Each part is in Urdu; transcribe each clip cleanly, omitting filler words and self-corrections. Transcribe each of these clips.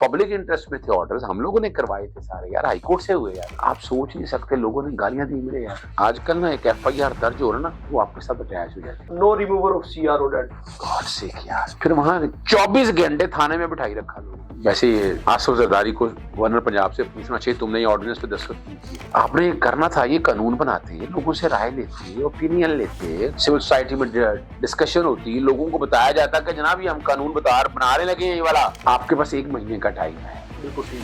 پبلک انٹرسٹ میں تھے آرڈرز، ہم لوگوں نے کروائے تھے سارے یار، ہائی کورٹ سے ہوئے یار. آپ سوچ نہیں سکتے لوگوں نے گالیاں دی ملے یار. آج کل نا ایک ایف آئی آر درج ہو رہا نا وہ آپ کے ساتھ اٹیچ ہو جاتی ہے. No remover of C R O date. God sake یار، پھر وہاں 24 گھنٹے تھانے میں بٹھائی رکھا لوگ. ویسے آصف زرداری کو گورنر پنجاب سے پوچھنا چاہیے تم نے یہ آرڈیننس پہ دستخط کی. آپ نے یہ کرنا تھا، یہ قانون بناتے ہیں، لوگوں سے رائے لیتے ہیں، اوپینین لیتے ہیں، سول سوسائٹی میں ڈسکشن ہوتی ہے، لوگوں کو بتایا جاتا ہے کہ جناب یہ ہم قانون بنانے لگے ہیں یہ والا. آپ کے پاس 1 مہینے کا ٹائم ہے،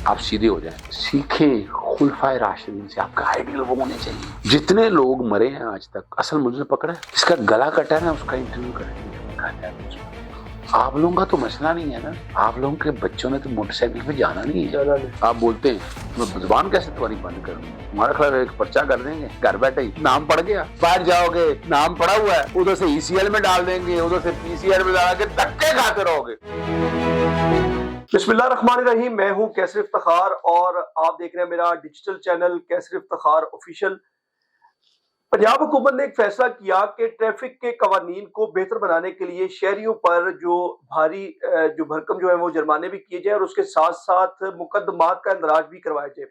آپ سیدھے ہو جائیں. سیکھیں خلفائے راشدین سے، آپ کا آئیڈیل وہ ہونے چاہیے. جتنے لوگ مرے ہیں آج تک، اصل مجھے پکڑا ہے اس کا گلا کٹا ہے نا، اس کا انٹرویو کریں. آپ لوگوں کا تو مسئلہ نہیں ہے نا، آپ لوگوں کے بچوں نے تو موٹر سائیکل پہ جانا نہیں ہے. آپ بولتے ہیں میں زبان کیسے تمہاری بند کروں، ہمارا خیال ایک پرچہ کر دیں گے، گھر بیٹھے ہی نام پڑ گیا، باہر جاؤ گے نام پڑا ہوا ہے، ادھر سے ای سی ایل میں ڈال دیں گے، ادھر سے پی سی ایل میں ڈال کے دھکے کھاتے رہو گے. بسم اللہ الرحمن الرحیم. میں ہوں کیسر افتخار اور آپ دیکھ رہے ہیں میرا ڈیجیٹل چینل کیسر افتخار آفیشیل. پنجاب حکومت نے ایک فیصلہ کیا کہ ٹریفک کے قوانین کو بہتر بنانے کے لیے شہریوں پر جو بھاری بھرکم جو ہے وہ جرمانے بھی کیے جائیں اور اس کے ساتھ ساتھ مقدمات کا اندراج بھی کروایا جائے.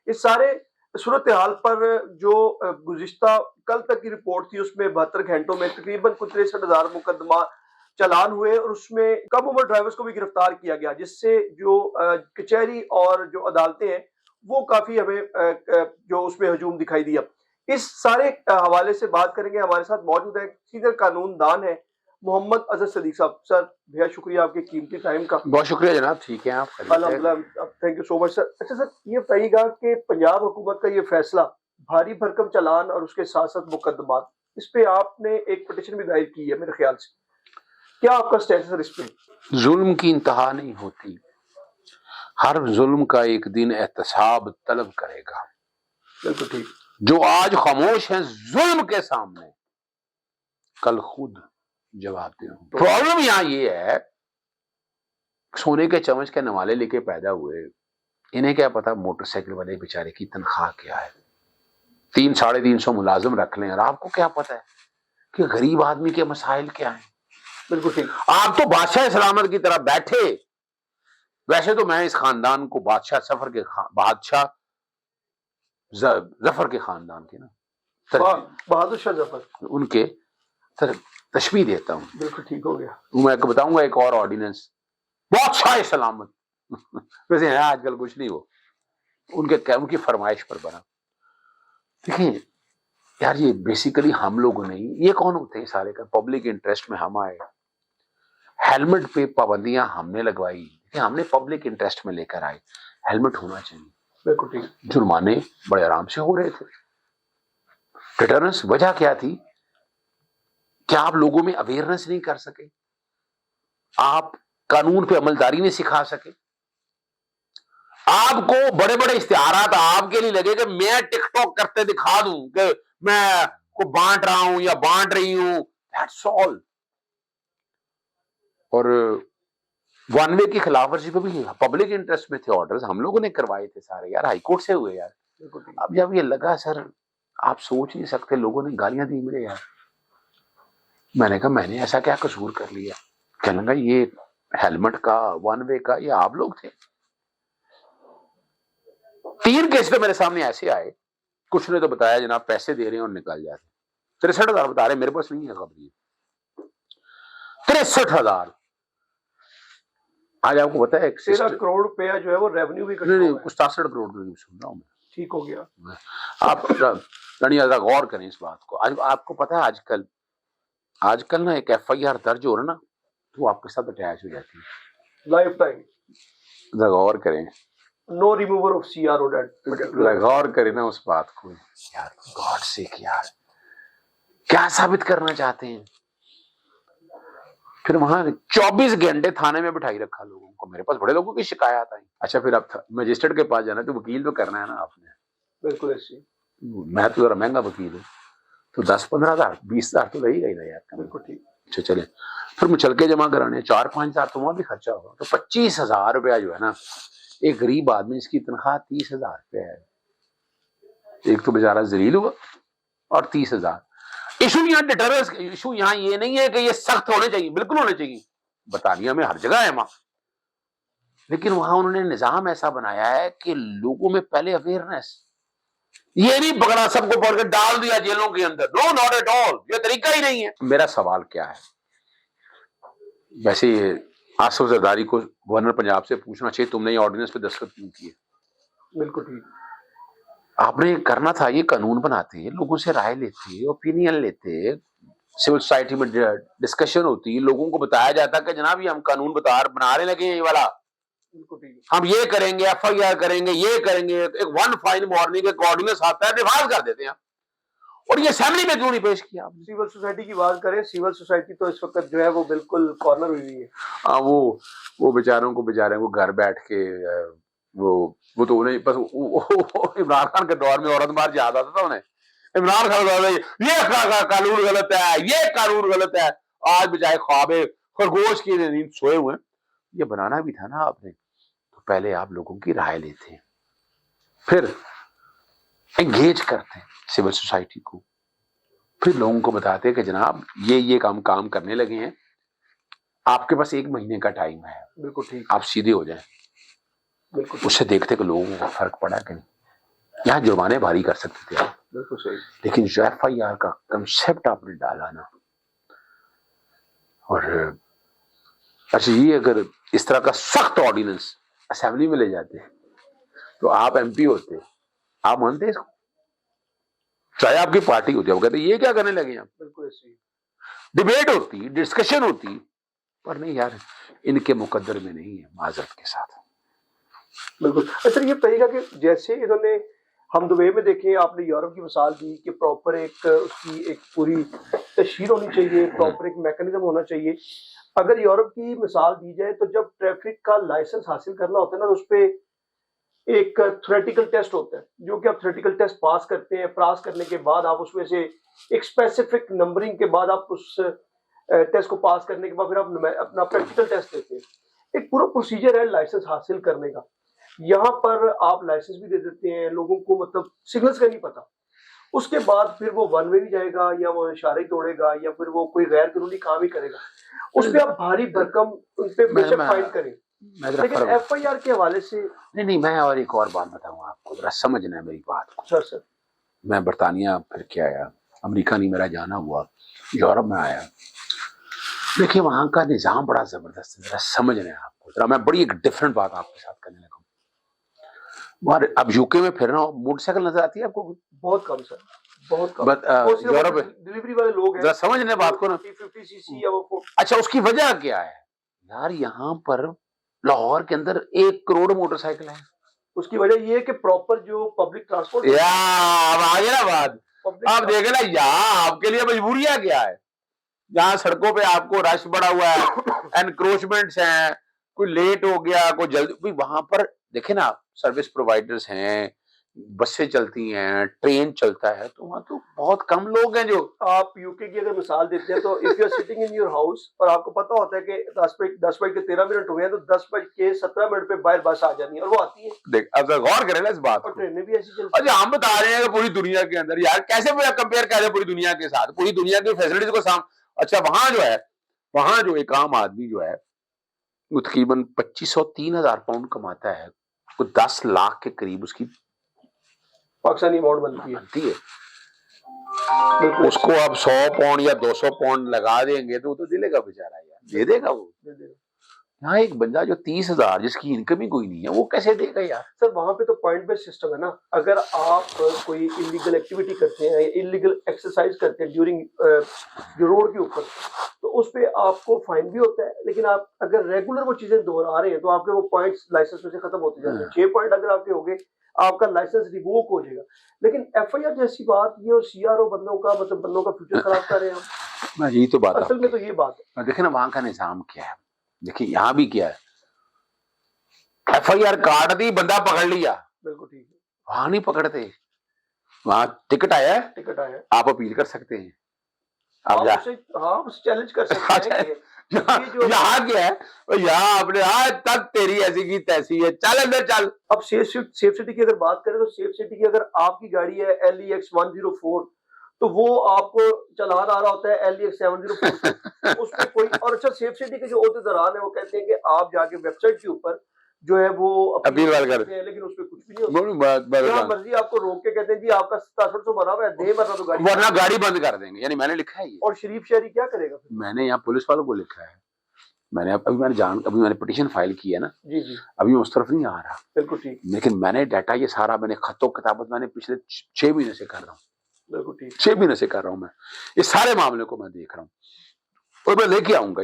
اس سارے صورتحال پر جو گزشتہ کل تک کی رپورٹ تھی اس میں 72 گھنٹوں میں تقریباً 63,000 مقدمہ چالان ہوئے اور اس میں کم عمر ڈرائیورز کو بھی گرفتار کیا گیا، جس سے جو کچہری اور جو عدالتیں ہیں وہ کافی ہمیں جو اس میں ہجوم دکھائی دیا. اس سارے حوالے سے بات کریں گے. ہمارے ساتھ موجود ہے سینئر قانون دان ہے محمد اظہر صدیق صاحب. سر بہت شکریہ آپ کے قیمتی ٹائم کا. بہت شکریہ جناب. ٹھیک ہے آپ الحمدللہ. تھینک یو سو مچ سر. اچھا سر یہ بتائیے گا کہ پنجاب حکومت کا یہ فیصلہ بھاری بھرکم چالان اور اس کے ساتھ ساتھ مقدمات، اس پہ آپ نے ایک پٹیشن بھی دائر کی ہے میرے خیال سے، کیا آپ کا سٹیٹس ہے اس پہ؟ ظلم کی انتہا نہیں ہوتی، ہر ظلم کا ایک دن احتساب طلب کرے گا. بالکل ٹھیک. جو آج خاموش ہیں ظلم کے سامنے کل خود جواب دیں. پرابلم یہاں یہ ہے سونے کے چمچ کے نوالے لے کے پیدا ہوئے، انہیں کیا پتا موٹر سائیکل والے بیچارے کی تنخواہ کیا ہے. 300-350 ملازم رکھ لیں اور آپ کو کیا پتا ہے کہ غریب آدمی کے مسائل کیا ہیں. بالکل ٹھیک. آپ تو بادشاہ سلامت کی طرح بیٹھے. ویسے تو میں اس خاندان کو بادشاہ ظفر کے خاندان کے نا بہادر شاہ ظفر ان کے تشبیہ دیتا ہوں. بالکل ٹھیک ہو گیا. میں بتاؤں گا ایک اور آرڈیننس بادشاہ سلامت ویسے ہے آج کل کچھ نہیں، وہ ان کی فرمائش پر بنا. دیکھیں یار یہ بیسیکلی ہم لوگوں نے، یہ کون ہوتے ہیں سارے کا پبلک انٹرسٹ میں ہم آئے. ہیلمٹ پہ پابندیاں ہم نے لگوائی، ہم نے پبلک انٹرسٹ میں لے کر آئے. ہیلمٹ ہونا چاہیے. بالکل ٹھیک. جرمانے بڑے آرام سے ہو رہے تھے. ڈیٹرنس وجہ کیا تھی؟ کیا آپ لوگوں میں اویئرنس نہیں کر سکے؟ آپ قانون پہ عملداری نہیں سکھا سکے؟ آپ کو بڑے بڑے اشتہارات آپ کے لیے لگے کہ میں ٹک ٹاک کرتے دکھا دوں کہ میں کو بانٹ رہا ہوں یا بانٹ رہی ہوں. That's all. اور ون وے کی خلاف ورزی پہ بھی پبلک انٹرسٹ میں تھے آرڈرز، ہم لوگوں نے کروائے تھے سارے یار، ہائی کورٹ سے ہوئے یار. اب جب یہ لگا سر آپ سوچ نہیں سکتے لوگوں نے گالیاں دی ملے یار. میں نے کہا میں نے ایسا کیا قصور کر لیا؟ کہنے لگا یہ ہیلمٹ کا ون وے کا یہ آپ لوگ تھے. 3 کیس تو میرے سامنے ایسے آئے، کچھ نے تو بتایا جناب پیسے دے رہے ہیں اور نکل جاتے. 63,000 بتا رہے، میرے پاس نہیں ہے خبر. 63,000 آج آپ کو پتا ہے 13 کروڑ روپیہ جو ہے وہ ریونیو بھی نہیں 67 کروڑ روپے سن رہا ہوں میں. ٹھیک ہو گیا. آپ ذرا غور کریں اس بات کو. آج آپ کو پتا ہے آج کل نا ایک ایف آئی آر درج ہو رہا نا تو وہ آپ کے ساتھ اٹیچ ہو جاتی ہے. Lifetime. ذرا غور کریں. No remover of C R O date. غور کریں نا اس بات کو یار. گاڈ سیک یار کیا ثابت کرنا چاہتے ہیں؟ پھر وہاں 24 گھنٹے تھانے میں بٹھائی رکھا لوگوں کو. میرے پاس بڑے لوگوں کی شکایات آئی. اچھا پھر اب مجسٹریٹ کے پاس جانا تو وکیل تو کرنا ہے نا آپ نے. بالکل ایسی. میں تو ذرا مہنگا وکیل ہوں تو 10-15,000 20,000 تو لگے گا ہی نا یار. بالکل ٹھیک. اچھا چلیں پھر مچلکے جمع کرانے 4-5,000 تو وہاں بھی خرچہ ہوگا. تو 25,000 روپیہ جو ہے نا ایک غریب آدمی اس کی تنخواہ 30,000 روپیہ ہے. ایک تو بیچارہ ذلیل ہوا اور 30,000. ایشو یہاں ڈیٹرنس ایشو یہاں یہ نہیں ہے کہ یہ سخت ہونے چاہیے، بالکل ہونے چاہیے. برطانیہ میں ہر جگہ ہے ماں لیکن وہاں انہوں نے نظام ایسا بنایا ہے کہ لوگوں میں پہلے اویئرنیس، یہ نہیں پکڑا سب کو پکڑ کے ڈال دیا جیلوں کے اندر، نو ناٹ ایٹ آل، یہ طریقہ ہی نہیں ہے۔ میرا سوال کیا ہے، ویسے یہ آصف زرداری کو گورنر پنجاب سے پوچھنا چاہیے تم نے یہ آرڈیننس پہ دستخط کیوں کیے؟ بالکل ٹھیک، آپ نے کرنا تھا یہ قانون بناتے، لوگوں سے رائے لیتے، اوپینین لیتے، سول سوسائٹی میں ڈسکشن ہوتی، لوگوں کو بتایا جاتا کہ جناب یہ ہم قانون بنا رہے لگے ہیں یہ والا، بالکل ٹھیک، ہم یہ کریں گے، ایف آئی آر کریں گے، یہ کریں گے، ایک ون فائن مارننگ ایک آرڈیننس آتا ہے نفاذ کر دیتے ہیں، اور یہ اسمبلی میں کیوں نہیں پیش کیا آپ نے؟ سول سوسائٹی کی بات کریں، سول سوسائٹی تو اس وقت جو ہے وہ بالکل کارنر ہوئی ہے۔ ہاں وہ بیچاروں کو گھر بیٹھ کے وہ تو انہیں بس عمران خان کے دور میں عورت مار یاد آتا تھا انہیں، عمران خان یہ قانون غلط ہے، یہ قانون غلط ہے، آج بجائے خواب خرگوش کی نیند سوئے ہوئے ہیں۔ یہ بنانا بھی تھا نا آپ نے، تو پہلے آپ لوگوں کی رائے لیتے، پھر انگیج کرتے سول سوسائٹی کو، پھر لوگوں کو بتاتے کہ جناب یہ کام کرنے لگے ہیں، آپ کے پاس 1 مہینے کا ٹائم ہے، بالکل ٹھیک، آپ سیدھے ہو جائیں۔ بالکل اس سے دیکھتے کہ لوگوں کو فرق پڑا کہ نہیں، یہاں جرمانے بھاری کر سکتے تھے آپ، بالکل صحیح، لیکن جو ایف آئی آر کا کنسپٹ آپ نے ڈالا نا، اور اچھا یہ اگر اس طرح کا سخت آرڈیننس اسمبلی میں لے جاتے تو آپ ایم پی ہوتے، آپ مانتے اس کو؟ چاہے آپ کی پارٹی ہوتی ہے، وہ کہتے یہ کیا کرنے لگے ہیں، بالکل ایسے ہی، ڈیبیٹ ہوتی، ڈسکشن ہوتی، پر نہیں یار ان کے مقدر میں نہیں ہے، معذرت کے ساتھ۔ بالکل۔ اچھا یہ کہے گا کہ جیسے انہوں نے ہم دبئی میں دیکھیں، آپ نے یورپ کی مثال دی کہ پراپر ایک اس کی ایک پوری تشہیر ہونی چاہیے، پراپر ایک میکانزم ہونا چاہیے۔ اگر یورپ کی مثال دی جائے تو جب ٹریفک کا لائسنس حاصل کرنا ہوتا ہے نا تو اس پہ ایک تھیوریٹیکل ٹیسٹ ہوتا ہے، جو کہ آپ تھیوریٹیکل ٹیسٹ پاس کرتے ہیں، پاس کرنے کے بعد آپ اس میں سے ایک اسپیسیفک نمبرنگ کے بعد آپ اس ٹیسٹ کو پاس کرنے کے بعد پھر آپ اپنا پریکٹیکل ٹیسٹ دیتے ہیں۔ ایک پورا پروسیجر ہے لائسنس حاصل کرنے کا۔ یہاں پر آپ لائسنس بھی دے دیتے ہیں لوگوں کو، مطلب سگنلز کا نہیں پتا، اس کے بعد پھر وہ ون وے نہیں جائے گا، یا وہ اشارے توڑے گا، یا پھر وہ کوئی غیر قانونی کام ہی کرے گا، اس پہ آپ بھاری بھرکم ان پہ بے شک فائن کریں۔ لیکن ایف آئی آر کے حوالے سے نہیں میں اور ایک اور بات بتاؤں آپ کو، ذرا سمجھنا ہے میری بات کو۔ سر میں برطانیہ پھر کے آیا، امریکہ نہیں میرا جانا ہوا، یورپ میں آیا، دیکھیے وہاں کا نظام بڑا زبردست ہے، ذرا سمجھنا ہے آپ کو۔ ذرا میں بڑی ایک ڈفرنٹ بات آپ کے ساتھ کرنے لگا ہوں۔ اب یو کے میں پھرنا موٹر سائیکل نظر آتی ہے آپ کو؟ بہت کم سر، بہت کم۔ یورپ ڈلیوری والے لوگ ہیں، ذرا سمجھنے بات کو نا۔ 50 سی سی یا وہ، اچھا اس کی وجہ کیا ہے یار؟ یہاں پر لاہور کے اندر 1 کروڑ موٹر سائیکل ہیں۔ اس کی وجہ یہ ہے کہ پراپر جو پبلک ٹرانسپورٹ اب آگے نا بات، آپ دیکھیں نا یہاں آپ کے لیے مجبوریاں کیا ہے، جہاں سڑکوں پہ آپ کو رش بڑا ہوا ہے، انکروچمنٹس ہیں، کوئی لیٹ ہو گیا، کوئی جلدی، وہاں پر دیکھیں نا سروس پرووائڈرز ہیں، بسیں چلتی ہیں، ٹرین چلتا ہے، تو وہاں تو بہت کم لوگ ہیں جو۔ آپ یو کے کی اگر مثال دیتے ہیں تو if you are sitting in your house اور آپ کو پتا ہوتا ہے کہ 10:13 ہوئے ہیں تو 10:17 پہ باہر بس آ جانی ہے، اور وہ آتی ہے۔ دیکھ اب غور کریں نا اس بات اور کو۔ ٹرینیں بھی ایسی چلتی اچھا ہم بتا رہے ہیں کہ پوری دنیا کے اندر، یار کیسے کمپیئر کر رہے ہیں پوری دنیا کے ساتھ، پوری دنیا کی فیسلٹیز کو اچھا وہاں جو ہے، وہاں جو ایک عام آدمی جو ہے وہ تقریباً 2500-3000 پاؤنڈ کماتا ہے، وہ 10 لاکھ کے قریب اس کی پاکستانی اماؤنٹ بنتی ہے۔ بالکل۔ اس کو آپ 100 پاؤنڈ یا 200 پاؤنڈ لگا دیں گے تو وہ تو دلے گا بیچارہ، یار دے دے گا وہ۔ یہاں ایک بندہ جو 30,000 جس کی انکم ہی کوئی نہیں ہے، وہ کیسے دے گا یار؟ سر وہاں پہ تو پوائنٹ بیس سسٹم ہے نا، اگر آپ کوئی انلیگل ایکٹیویٹی کرتے ہیں، انلیگل ایکسرسائز کرتے ہیں ڈیورنگ جو روڈ کے اوپر، تو اس پہ آپ کو فائن بھی ہوتا ہے، لیکن آپ اگر ریگولر وہ چیزیں دہرا رہے ہیں تو آپ کے وہ پوائنٹس لائسنس میں سے ختم ہوتے جاتے ہیں۔ 6 پوائنٹ اگر آپ کے ہو گئے آپ کا لائسنس ریووک ہو جائے گا۔ لیکن ایف آئی آر جیسی بات یہ، اور سی آر او بندوں کا فیوچر خراب کر رہے ہیں ہم۔ یہی تو بات اصل میں تو یہ بات ہے۔ دیکھیں نا وہاں کا نظام کیا ہے، دیکھیں یہاں بھی کیا ہے، ایف آئی آر کاٹ دی، بندہ پکڑ لیا، بالکل ٹھیک ہے۔ وہاں نہیں پکڑتے، وہاں ٹکٹ آیا ہے، ٹکٹ آیا، آپ اپیل کر سکتے ہیں، آپ اسے چیلنج کر سکتے ہیں کہ یہاں کیا ہے، یہاں آپ نے آج تک تیری ایسی کی تیسی ہے، چل اندر چل۔ اب سیف سٹی کی اگر بات کریں تو سیف سٹی کی اگر آپ کی گاڑی ہے LEX 104 تو وہ آپ کو چلان آ رہا ہوتا ہے LEX 704 اس پہ کوئی، اور اچھا سیف سٹی کے جو عہدیداران ہیں وہ کہتے ہیں کہ آپ جا کے ویب سائٹ کے اوپر جو ہے وہ اپیل والے کرتے ہیں، لیکن اس پہ کچھ بھی نہیں ہوتا. جہاں مرضی آپ کو روک کے کہتے ہیں جی آپ کا 6700 بنا ہوا ہے دے، ورنہ تو گاڑی ورنہ گاڑی بند کر دیں گے. یعنی میں نے لکھا ہے یہ، اور شریف شہری کیا کرے گا پھر؟ میں نے یہاں پولیس والوں کو لکھا ہے. میں نے ابھی میں نے پٹیشن فائل کی ہے نا. جی جی ابھی میں اس طرف نہیں آ رہا، بالکل ٹھیک، لیکن میں نے ڈیٹا یہ سارا میں نے خط و کتابت میں نے پچھلے 6 مہینے سے کر رہا ہوں. بالکل ٹھیک، 6 مہینے سے کر رہا ہوں. میں یہ سارے معاملے کو میں دیکھ رہا ہوں اور میں لے کے آؤں گا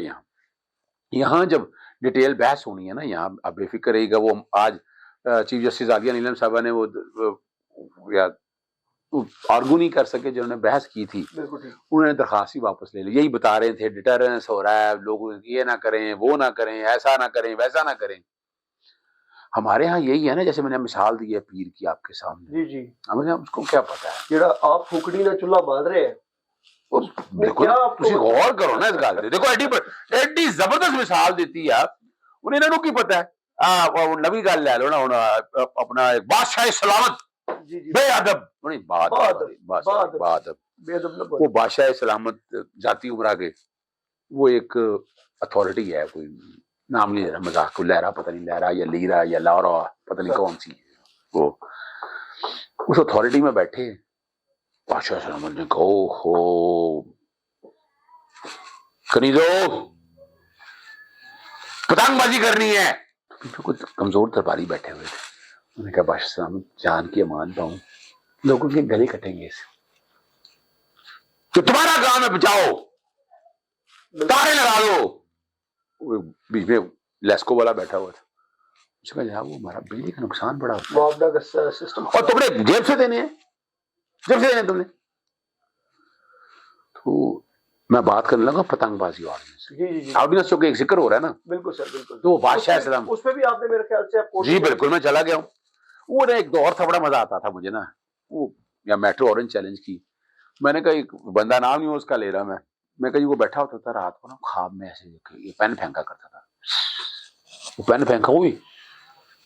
یہاں جب ڈیٹیل بحث ہونی ہے نا. یہاں اب بے فکر رہے گا. وہ آج چیف جسٹس عالیہ نیلم صاحبہ نے وہ آرگو نہیں کر سکے، جنہوں نے بحث کی تھی بالکل ٹھیک، انہوں نے درخواست ہی واپس لے لی. یہی بتا رہے تھے ڈیٹرنس ہو رہا ہے، لوگ یہ نہ کریں وہ نہ کریں، ایسا نہ کریں ویسا نہ کریں. ہمارے ہاں یہی ہے نا، جیسے میں نے مثال دی ہے پیر کی آپ کے سامنے. جی جی، ہمیں اس کو کیا پتا ہے. جڑا آپ پھکڑی نہ چولہا باندھ رہے ہیں، دیکھو تسی غور کرو نا اس گل تے. دیکھو ایڈی زبردست مثال دیتی ہے انہیں انہوں کی پتا ہے. نوی گل لے لو نا ہن اپنا بادشاہ سلامت جی جی بے ادب نہیں بہادر بے ادب وہ بادشاہ سلامت ذاتی عمرہ کے وہ ایک اتھارٹی ہے، کوئی نام نہیں رہا، مذاق کو لہرا پتہ نہیں لہرا یا لیرا یا لارا پتہ نہیں کون سی ہے. وہ اس اتھارٹی میں بیٹھے بادشاہ سلامت نے کہا ہو کنیزو پتنگ بازی کرنی ہے. کچھ کمزور درباری بیٹھے ہوئے تھے. انہوں نے کہا بادشاہ سلامت جان کی امان پاؤں لوگوں کے گلے کٹیں گے اس تو تمہارا کام ہے بچاؤ، تارے لگا دو. بیچ میں لیسکو والا بیٹھا ہوا تھا. اس کا جناب وہ ہمارا بجلی کا نقصان بڑا ہوتا ہے معاوضہ کا سسٹم اور تم نے جیب سے دینے ہیں، جیب سے دینے تم نے. تو میں بات کرنے لگا پتنگ بازی آرڈیننس. جی جی آرڈیننس جو کہ ایک ذکر ہو رہا ہے نا. بالکل سر بالکل. تو وہ بادشاہ اسلام اس پہ بھی آپ نے میرے خیال سے جی بالکل میں چلا گیا ہوں. وہ ایک دور تھا بڑا مزہ آتا تھا مجھے نا. وہ یا میٹرو اورنج چیلنج کی میں نے کہا ایک بندہ نام نہیں اس کا لے رہا میں کہا وہ بیٹھا ہوتا تھا رات کو نا خواب میں ایسے یہ پین پھینکا کرتا تھا. وہ پین پھینکا ہوئی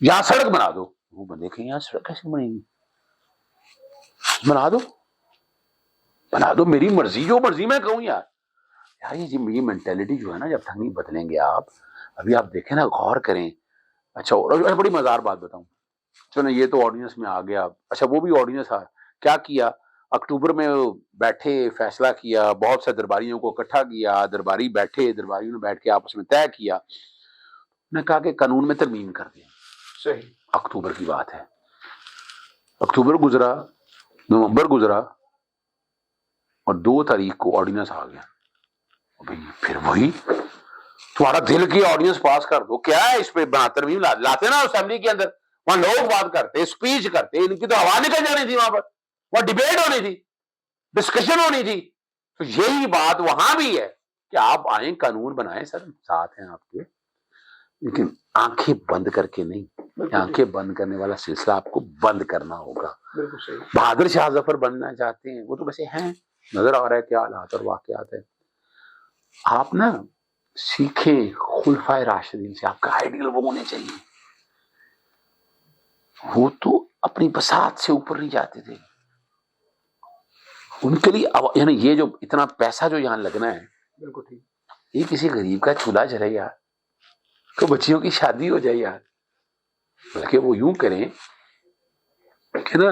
یہاں سڑک بنا دو. وہ بندے کہ یہاں سڑک کیسے بنے گی؟ بنا دو میری مرضی جو مرضی میں کہوں. یار یہ مینٹیلٹی جو ہے نا جب تک نہیں بدلیں گے آپ. ابھی آپ دیکھیں نا غور کریں. اچھا اور بڑی مزار بات بتاؤں چلو یہ تو آرڈیننس میں آ گیا. اچھا وہ بھی آرڈیننس کیا کیا اکتوبر میں بیٹھے فیصلہ کیا، بہت سے درباریوں کو اکٹھا کیا، درباری بیٹھے، درباریوں نے بیٹھ کے آپس میں طے کیا. نے کہا کہ قانون میں ترمیم کر دیں. صحیح اکتوبر کی بات ہے. اکتوبر گزرا، نومبر گزرا اور 2 تاریخ کو آرڈیننس آ گیا. پھر وہی تمہارا دل کی آرڈیننس پاس کر دو. کیا ہے اس پہ ترمیم لاتے نا اسمبلی کے اندر، وہاں لوگ بات کرتے، اسپیچ کرتے، ان کی تو آواز نکل جانی تھی. وہاں پر وہاں ڈیبیٹ ہونی تھی، ڈسکشن ہونی تھی. تو یہی بات وہاں بھی ہے کہ آپ آئیں قانون بنائیں. سر ساتھ ہیں آپ کے، لیکن آنکھیں بند کر کے نہیں. آنکھیں بند کرنے والا سلسلہ آپ کو بند کرنا ہوگا. بالکل صحیح. بہادر شاہ ظفر بننا چاہتے ہیں وہ تو ویسے ہیں، نظر آ رہا ہے کیا حالات اور واقعات ہیں. آپ نا سیکھیں خلفائے راشدین سے. آپ کا آئیڈیل وہ ہونے چاہیے. وہ تو اپنی بساط سے اوپر نہیں جاتے تھے. ان کے لیے یعنی یہ جو اتنا پیسہ جو یہاں لگنا ہے، بالکل ٹھیک، یہ کسی غریب کا چولہا جلے یار، کہ بچیوں کی شادی ہو جائے یار. بلکہ وہ یوں کریں کہ نا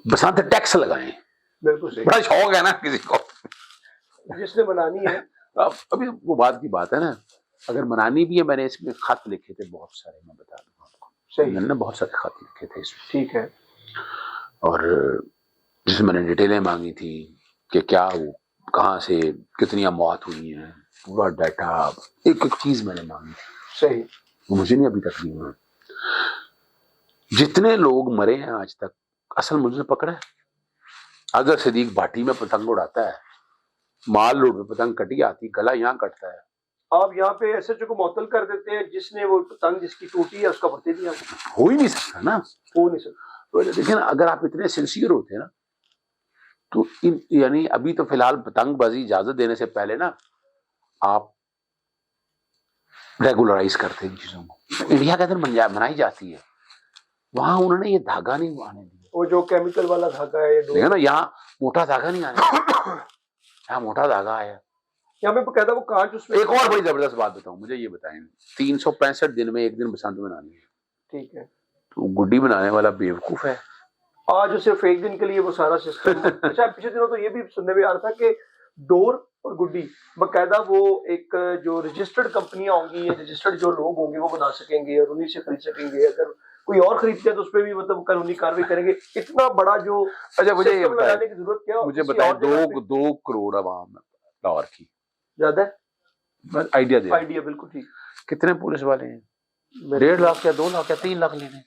بسانت ٹیکس لگائیں. بالکل صحیح. بڑا شوق ہے نا کسی کو، جس نے بنانی ہے. ابھی وہ بات کی بات ہے نا، اگر منانی بھی ہے. میں نے اس میں خط لکھے تھے بہت سارے، میں بتا دوں آپ کو. میں نے بہت سارے خط لکھے تھے اس میں. ٹھیک ہے. اور جس میں نے ڈیٹیلیں مانگی تھی کہ کیا وہ کہاں سے کتنی اموات ہوئی ہیں، پورا ڈیٹا ایک ایک چیز میں نے مانگی تھی. صحیح. وہ مجھے نہیں ابھی تک نہیں ہوا. جتنے لوگ مرے ہیں آج تک اصل مجھے پکڑا ہے. اگر صدیق بھاٹی میں پتنگ اڑاتا ہے، مال روڈ میں پتنگ کٹی آتی، گلا یہاں کٹتا ہے. آپ یہاں پہ ایس ایچ او کو معطل کر دیتے ہیں، جس نے وہ پتنگ جس کی ٹوٹی ہے اس کا بھتے دیا. ہو ہی نہیں سکتا نا، ہو نہیں سکتا. لیکن اگر آپ اتنے سنسیئر ہوتے ہیں نا تو یعنی ابھی تو فی الحال پتنگ بازی اجازت دینے سے پہلے نا آپ ریگولرائز کرتے ہیں ان چیزوں کو. انڈیا کے اندر منائی جاتی ہے، وہاں انہوں نے یہ دھاگا نہیں آنے دیا. وہ جو کیمیکل والا دھاگا ہے دیکھا نا، یہاں موٹا دھاگا نہیں آنے دیا. یہاں موٹا دھاگا آیا. یہاں پہ باقاعدہ وہ کانچ اس میں. ایک اور بڑی زبردست بات بتاؤں, مجھے یہ بتائیں, 365 دن میں ایک دن بسنت منانی ہے, ٹھیک ہے, تو گڈی بنانے والا بیوقوف ہے. آج صرف ایک دن کے لیے وہ سارا سسٹم. اچھا پچھلے دنوں تو یہ بھی سننے میں آ رہا تھا کہ ڈور اور گڈی باقاعدہ وہ ایک جو رجسٹرڈ کمپنیاں ہوں گی یا رجسٹرڈ جو لوگ ہوں گے وہ بنا سکیں گے اور انہیں سے خرید سکیں گے. اگر کوئی اور خریدتے ہیں تو اس پہ بھی مطلب قانونی کارروائی کریں گے. اتنا بڑا جو اچھا مجھے یہ سسٹم لگانے کی ضرورت کیا, مجھے بتائیں, 2 کروڑ عوام لاہور کی زیادہ آئیڈیا دے, آئیڈیا بالکل ٹھیک. کتنے پولیس والے ہیں؟ 1.5 لاکھ یا 2 لاکھ یا 3 لاکھ لینے.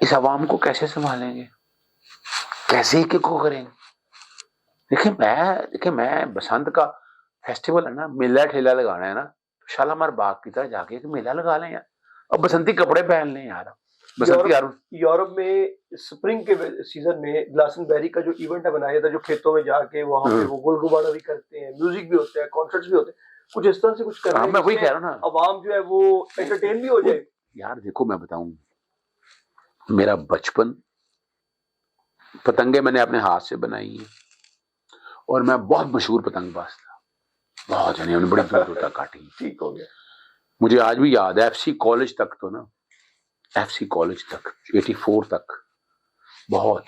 اس عوام کو کیسے سنبھالیں گے, کیسے ایک کو کریں گے؟ دیکھیں میں بسنت کا فیسٹیول ہے نا, میلہ ٹھیلا لگانا ہے نا, شالامار باغ کی طرح جا کے ایک میلہ لگا لیں یار, اور بسنتی کپڑے پہن لیں یار. بسنتی یورپ میں اسپرنگ کے سیزن میں گلاسن بیری کا جو ایونٹ ہے بنایا تھا, جو کھیتوں میں جا کے وہاں پہ وہ گل گبانا بھی کرتے ہیں, میوزک بھی ہوتا ہے, کنسرٹس بھی ہوتے ہیں, کچھ اس طرح سے کچھ کرنا ہے. میں وہی کہہ رہا ہوں نا, عوام جو ہے وہ انٹرٹین بھی ہو جائے. یار دیکھو میں بتاؤں, میرا بچپن, پتنگیں میں نے اپنے ہاتھ سے بنائی ہیں, اور میں بہت مشہور پتنگ باز تھا, بہت, یعنی بڑی دور تک کاٹی. ٹھیک ہو گیا. مجھے آج بھی یاد ہے ایف سی کالج تک, تو نا ایف سی کالج تک 84 تک بہت,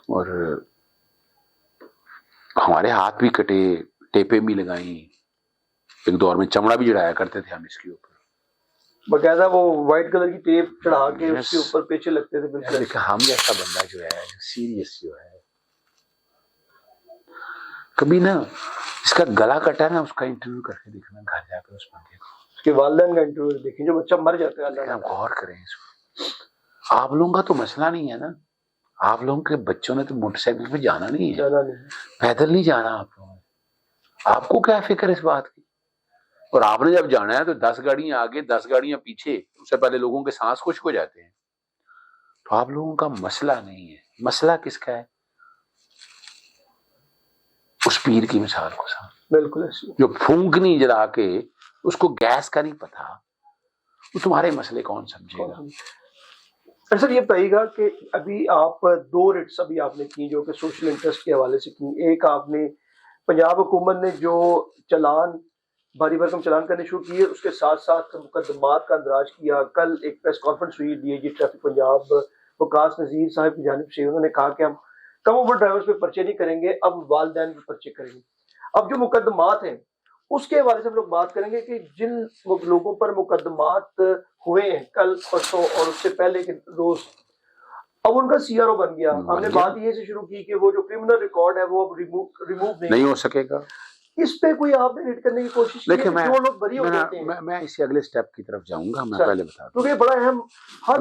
اور ہمارے ہاتھ بھی کٹے, ٹیپیں بھی لگائیں, ایک دور میں چمڑا بھی جڑایا کرتے تھے ہم اس کے اوپر, باقاعدہ وہ وائٹ کلر کی ٹیپ چڑھا کے اس کے اوپر پیچھے لگتے تھے. بالکل ہم جیسا بندہ جو ہے سیریس جو ہے, کبھی نا اس کا گلا کٹا نا, اس کا انٹرویو کر کے دیکھنا گھر جا کر, اس بندے کو, اس کے والدین کا انٹرویو دیکھیں جو بچہ مر جاتا ہے. ہم غور کریں اس کو. آپ لوگوں کا تو مسئلہ نہیں ہے نا, آپ لوگوں کے بچوں نے تو موٹر سائیکل پہ جانا نہیں ہے, پیدل نہیں جانا آپ لوگوں نے, آپ کو کیا فکر اس بات کی؟ اور آپ نے جب جانا ہے تو 10 گاڑیاں آگے 10 گاڑیاں پیچھے, اس سے پہلے لوگوں کے سانس خشک ہو جاتے ہیں. تو آپ لوگوں کا مسئلہ نہیں ہے, مسئلہ کس کا ہے؟ اس پیر کی مثال کو سامنے, بالکل جو پھونکنی جلا کے اس کو گیس کا نہیں پتا, وہ تمہارے مسئلے کون سمجھے گا؟ سر یہ بتائیے گا کہ ابھی آپ 2 ریٹس ابھی آپ نے کی جو کہ سوشل انٹرسٹ کے حوالے سے کی. ایک آپ نے پنجاب حکومت نے جو چلان بھاری بھرکم چلان کرنے شروع کیے, اس کے ساتھ ساتھ مقدمات کا اندراج کیا. کل ایک پریس کانفرنس ہوئی D A G traffic Punjab Waqas Nazir صاحب کی جانب سے, انہوں نے کہا کہ ہم کم عمر ڈرائیورز پہ پرچے نہیں کریں گے, اب والدین پہ پرچے کریں گے. اب جو مقدمات ہیں اس کے حوالے سے ہم لوگ بات کریں گے کہ جن لوگوں پر مقدمات ہوئے ہیں کل پرسوں اور اس سے پہلے کے روز, اب ان کا سی آر او بن گیا. ہم نے بات یہ سے شروع کی کہ وہ جو کرمنل ریکارڈ ہے وہ اب ریموو نہیں ہو سکے گا. اس پہ کوئی آپ نے ریٹ کرنے کی کوشش کی ہے کہ جو لوگ بری ہو جاتے ہیں؟ میں اسی اگلے سٹیپ کی طرف جاؤں گا. میں پہلے بتا دوں, کیونکہ بڑا اہم,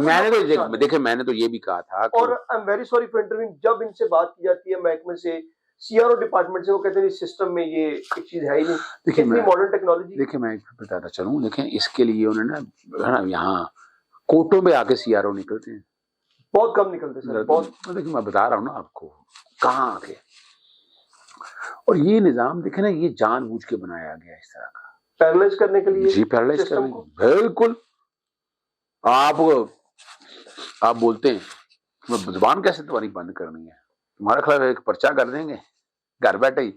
میں نے تو دیکھیں میں نے تو یہ بھی کہا تھا, اور I am very sorry for interviewing, جب ان سے بات کی جاتی ہے محکمے سے, سی آر او ڈپارٹمنٹ سے, وہ کہتے ہیں اس سسٹم میں یہ ایک چیز ہے ہی نہیں. دیکھیں ماڈرن ٹیکنالوجی, دیکھیں میں بتاتا چلوں, دیکھیں اس کے لیے انہوں نے یہاں کوٹوں میں آ کے سی آر او نکلتے ہیں, بہت کم نکلتے سر, بہت. دیکھیں میں بتا رہا ہوں نا آپ کو کہاں آ کے, اور یہ نظام دیکھیں نا یہ جان بوجھ کے بنایا گیا اس طرح کا, پیرلائز کرنے کے لیے. جی پیرلائز کرنے کو, بالکل. آپ بولتے ہیں زبان کیسے تمہاری بند کرنی ہے, تمہارا خلاف ایک پرچہ کر دیں گے, گھر بیٹھے ہی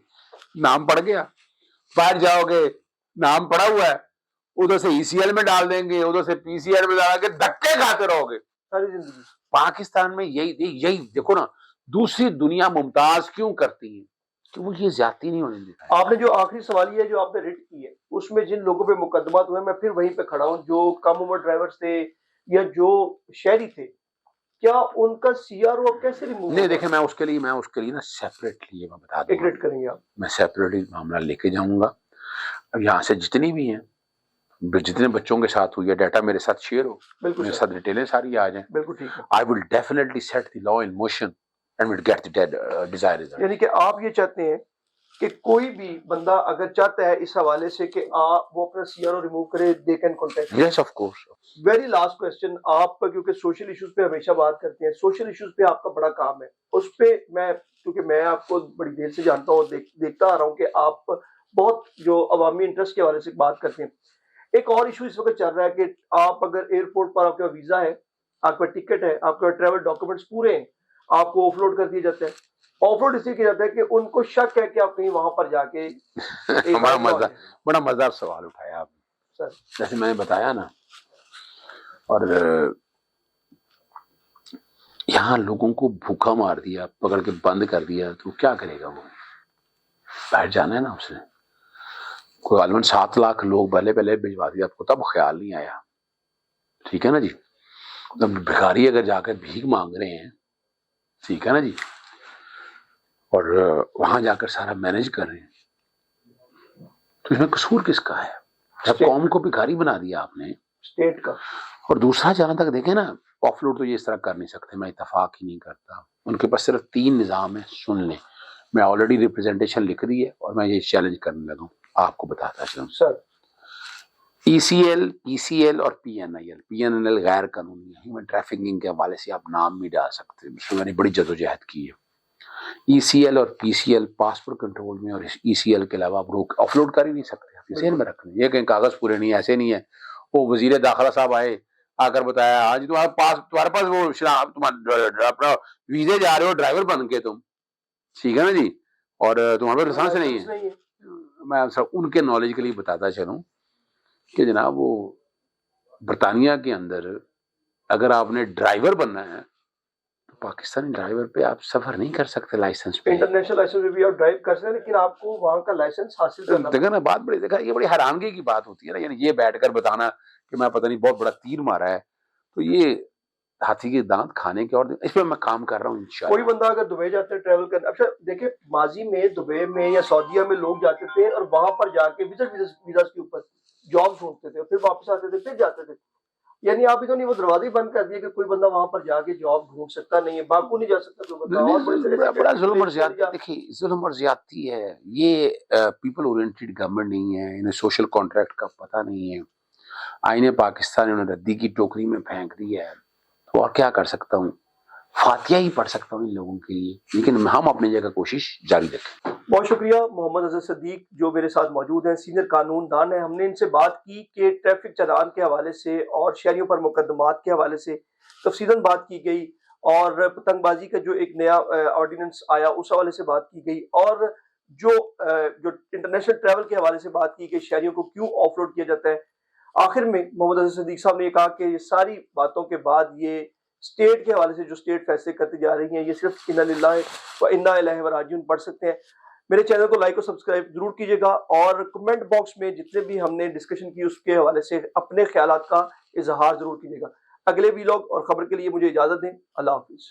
نام پڑ گیا, باہر جاؤ گے نام پڑا ہوا ہے, ادھر سے ای سی ایل میں ڈال دیں گے, ادھر سے پی سی آر میں ڈال کے دھکے کھاتے رہو گے ساری زندگی. پاکستان میں یہی دیکھو نا, دوسری دنیا ممتاز کیوں کرتی ہے کہ وہ یہ زیادتی نہیں ہونے دیتا. آپ نے جو آخری سوال یہ جو آپ نے ریٹ کی ہے اس میں جن لوگوں پہ مقدمات ہوئے, میں پھر وہیں پہ کھڑا ہوں, جو کم عمر ڈرائیورز تھے یا جو شہری تھے, کیا ان کا سی آر او کیسے ریموو؟ نہیں دیکھیں میں اس کے لیے نا سیپریٹلی میں بتا دوں, ایک ریٹ کریں گے آپ, میں سیپریٹلی معاملہ لے کے جاؤں گا. اب یہاں سے جتنی بھی ہیں, جتنے بچوں کے ساتھ ہوئی ہے ڈیٹا میرے ساتھ شیئر ہو, میرے ساتھ ڈیٹیلیں ساری آ جائیں. بالکل ٹھیک ہے. I will definitely set the law in motion and will get the desired result. یعنی کہ آپ یہ چاہتے ہیں کہ کوئی بھی بندہ اگر چاہتا ہے اس حوالے سے کہ وہ اپنا سی آر او ریموو کرے, they can contact. Yes, of course. Very last question, آپ کیونکہ سوشل ایشوز پہ ہمیشہ بات کرتے ہیں, سوشل ایشوز پہ آپ کا بڑا کام ہے, اس پہ کیونکہ میں آپ کو بڑی دیر سے جانتا ہوں, دیکھتا آ رہا ہوں کہ آپ بہت جو عوامی انٹرسٹ کے حوالے سے بات کرتے ہیں. ایک اور ایشو اس وقت چل رہا ہے کہ آپ اگر ایئرپورٹ پر آپ کا ویزا ہے, آپ کا ٹکٹ ہے, آپ کا ٹریول ڈاکومنٹس پورے ہیں, آپ کو آف لوڈ کر دیا جاتا ہے, آف روڈ اس لیے کیا جاتا ہے کہ ان کو شک ہے کہ آپ کہیں وہاں پر جا کے بڑا مزدار سوال اٹھایا آپ نے. جیسے میں نے بتایا نا, اور یہاں لوگوں کو بھوکا مار دیا, پکڑ کے بند کر دیا, تو کیا کرے گا وہ؟ بیٹھ جانا ہے نا اس نے. کوئی غالباً 7 لاکھ لوگ پہلے بھجوا دیا آپ کو, تب خیال نہیں آیا. ٹھیک ہے نا جی. تب بھکاری اگر جا کر بھیک مانگ رہے ہیں, ٹھیک ہے نا جی, اور وہاں جا کر سارا مینج کر رہے ہیں, تو اس میں قصور کس کا ہے؟ جب قوم کو بھکاری بنا دیا آپ نے, اسٹیٹ کا. اور دوسرا جہاں تک دیکھیں نا, آف لوڈ تو یہ اس طرح کر نہیں سکتے, میں اتفاق ہی نہیں کرتا. ان کے پاس صرف 3 نظام ہے, سن لیں. میں آلریڈی ریپرزنٹیشن لکھ دی ہے اور میں یہ چیلنج کرنے لگا ہوں, آپ کو بتاتا چلوں. سر ای سی ایل, پی سی ایل اور P N I L. P N L غیر قانونی ہے, ہیومن ٹریفکنگ کے حوالے سے آپ نام بھی ڈال سکتے ہیں, اس میں میں نے بڑی جدوجہد کی ہے. ای سی ایل اور پی سی ایل پاسپورٹ کنٹرول میں, اور ای سی ایل کے علاوہ آپ آف لوڈ کر ہی نہیں سکتے. آپ ذہن میں رکھ لیں, یہ کہیں کاغذ پورے نہیں, ایسے نہیں ہے. وہ وزیر داخلہ صاحب آئے, آ کر بتایا آج تمہارے پاس وہ اپنا ویزے جا رہے ہو ڈرائیور بن کے تم, ٹھیک ہے نا جی, اور تمہارے پاس لائسنس نہیں ہے. میں ان کے نالج کے لیے بتاتا چلوں کہ جناب وہ برطانیہ کے اندر اگر آپ نے ڈرائیور بننا ہے تو پاکستانی ڈرائیور پہ آپ سفر نہیں کر سکتے لائسنس پہ. انٹرنیشنل لائسنس پہ بھی آپ ڈرائیو کر سکتے ہیں, لیکن آپ کو وہاں کا لائسنس حاصل کرنا. دیکھا نا بات بڑی, دیکھا یہ بڑی حیرانگی کی بات ہوتی ہے نا, یعنی یہ بیٹھ کر بتانا کہ میں پتہ نہیں بہت بڑا تیر مارا ہے, تو یہ ہاتھی کے دانت کھانے کے. اور اس پہ میں کام کر رہا ہوں انشاءاللہ. کوئی بندہ اگر دبئی جاتے ہیں ٹریول کرنا, اچھا دیکھیں ماضی میں دبئی میں یا سعودیہ میں لوگ جاتے تھے اور وہاں پر جا کے ویزاز کے اوپر جاب ڈھونڈتے تھے, پھر واپس آتے تھے, پھر جاتے تھے. یعنی آپ تو نہیں, وہ دروازے بند کر دیے کہ کوئی بندہ وہاں پر جا کے جاب ڈھونڈ سکتا نہیں ہے, باکو نہیں جا سکتا. بڑا ظلم اور زیادتی, دیکھیے ظلم اور زیادتی ہے یہ. پیپل اورینٹیڈ گورنمنٹ نہیں ہے, انہیں سوشل کانٹریکٹ کا پتہ نہیں ہے. آئین پاکستان انہوں نے ردی کی ٹوکری میں پھینک دیا ہے. تو اور کیا کر سکتا ہوں, فاتحہ ہی پڑھ سکتا ہوں ان لوگوں کے لیے, لیکن ہم اپنی جگہ کوشش جاری رکھیں. بہت شکریہ محمد اظہر صدیق جو میرے ساتھ موجود ہیں, سینئر قانون دان ہیں. ہم نے ان سے بات کی کہ ٹریفک چلان کے حوالے سے اور شہریوں پر مقدمات کے حوالے سے تفصیلاً بات کی گئی, اور پتنگ بازی کا جو ایک نیا آرڈیننس آیا اس حوالے سے بات کی گئی, اور جو انٹرنیشنل ٹریول کے حوالے سے بات کی کہ شہریوں کو کیوں آف لوڈ کیا جاتا ہے. آخر میں محمد اظہر صدیق صاحب نے یہ کہا کہ یہ ساری باتوں کے بعد یہ اسٹیٹ کے حوالے سے جو اسٹیٹ فیصلے کرتی جا رہی ہیں, یہ صرف انا للہ و انا الیہ راجعون پڑھ سکتے ہیں. میرے چینل کو لائک اور سبسکرائب ضرور کیجیے گا, اور کمنٹ باکس میں جتنے بھی ہم نے ڈسکشن کی اس کے حوالے سے اپنے خیالات کا اظہار ضرور کیجیے گا. اگلے ویلاگ اور خبر کے لیے مجھے اجازت دیں. اللہ حافظ.